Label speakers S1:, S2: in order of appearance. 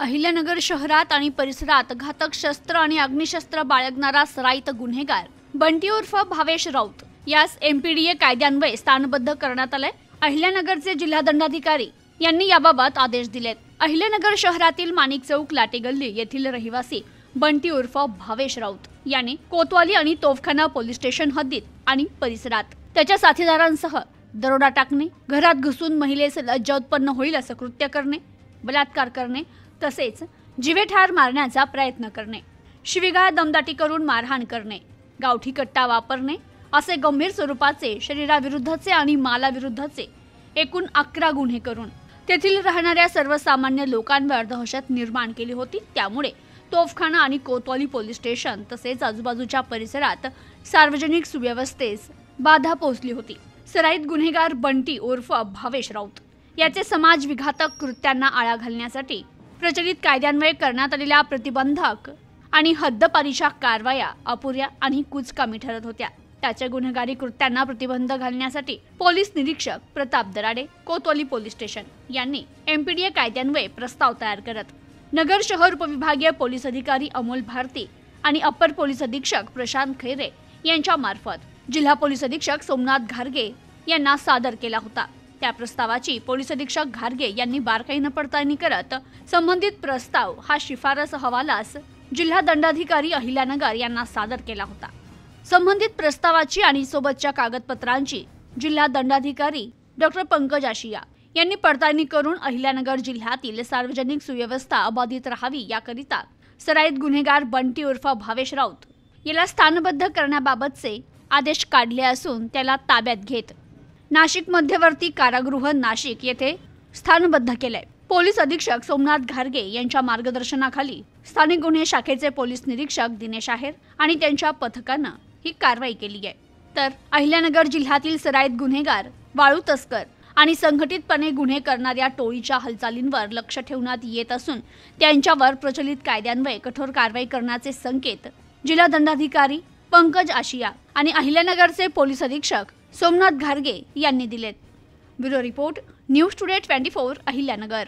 S1: अहिल्यानगर शहरात आणि परिसरात घातक शस्त्र आणि अग्निशस्त्र बाळगणारा सराईत गुन्हेगार बंटी उर्फ भावेश राऊत यास एमपीडीए कायद्यान्वये स्थानबद्ध करण्यात आले। अहिल्यानगरचे जिल्हा दंडाधिकारी यांनी याबाबत आदेश दिलेत। अहिल्यानगर शहरातील माणिक चौक लाटे गल्ली येथील रहिवासी बंटी उर्फ भावेश राऊत याने कोतवाली आणि तोफखाना पोलीस स्टेशन हद्दीत आणि परिसरात त्याच्या साथीदारांसह दरोडा टाकणे, घरात घुसून महिलेस लज्जा उत्पन्न होईल असं कृत्य करणे, बलात्कार करणे तसेच जीवेठार मारण्याचा प्रयत्न करणे, शिवीगाळ दमदाटी करून मारहाण करणे, गावठी कट्टा वापरणे असे गंभीर स्वरूपाचे शरीराविरुद्धचे आणि मालाविरुद्धचे एकूण 11 गुन्हे करून तेथील राहणाऱ्या सर्वसामान्य लोकांवर दहशत निर्माण केली होती। त्यामुळे तोफखाना आणि कोतवाली पोलीस स्टेशन तसेच आजूबाजूच्या परिसरात सार्वजनिक सुव्यवस्थेस बाधा पोहोचली होती। सराईत गुन्हेगार बंटी उर्फ भावेश राऊत याचे समाज विघातक कृत्यांना आळा घालण्यासाठी प्रचलित कायद्यान्वये करण्यात आलेल्या प्रतिबंधक आणि हद्दपारीच्या कारवाया अपुऱ्या आणि कुचकामी ठरत होत्या। त्याच्या गुन्हेगारी कृत्यांना प्रतिबंध घालण्यासाठी पोलीस निरीक्षक प्रताप दराडे, कोतवाली पोलीस स्टेशन यांनी एमपीडीए कायद्यान्वये प्रस्ताव तयार करत नगर शहर उपविभागीय पोलीस अधिकारी अमोल भारती आणि अप्पर पोलीस अधीक्षक प्रशांत खैरे यांच्या मार्फत जिल्हा पोलीस अधीक्षक सोमनाथ घारगे यांना सादर केला होता। त्या प्रस्तावाची पोलीस अधीक्षक घारगे यांनी बारकाईने पडताळणी करत संबंधित प्रस्ताव हा शिफारस अहवालास जिल्हा दंडाधिकारी अहिल्यानगर यांना सादर केला होता। संबंधित प्रस्तावाची आणि सोबतच्या कागदपत्रांची जिल्हा दंडाधिकारी डॉक्टर पंकज आशिया यांनी पडताळणी करून अहिल्यानगर जिल्ह्यातील सार्वजनिक सुव्यवस्था अबाधित राहावी याकरिता सराईत गुन्हेगार बंटी उर्फ भावेश राऊत याला स्थानबद्ध करण्याबाबतचे आदेश काढले असून त्याला ताब्यात घेत नाशिक मध्यवर्ती कारागृह नाशिक येथे स्थानबद्ध केले। पोलीस अधीक्षक सोमनाथ घारगे यांच्या मार्गदर्शनाखाली स्थानिक गुन्हे शाखेचे पोलीस निरीक्षक दिनेश आहेर आणि त्यांच्या पथकाने ही कारवाई केली आहे। तर अहिल्यानगर जिल्ह्यातील सराईत गुन्हेगार, वाळू तस्कर आणि संघटितपणे गुन्हे करणाऱ्या टोळीच्या हालचालींवर लक्ष ठेवण्यात येत असून त्यांच्यावर प्रचलित कायद्यान्वये कठोर कारवाई करण्याचे संकेत जिल्हा दंडाधिकारी पंकज आशिया आणि अहिल्यानगरचे पोलीस अधीक्षक सोमनाथ घारगे यांनी दिलेत। Bureau report, news today 24 Ahilyanagar.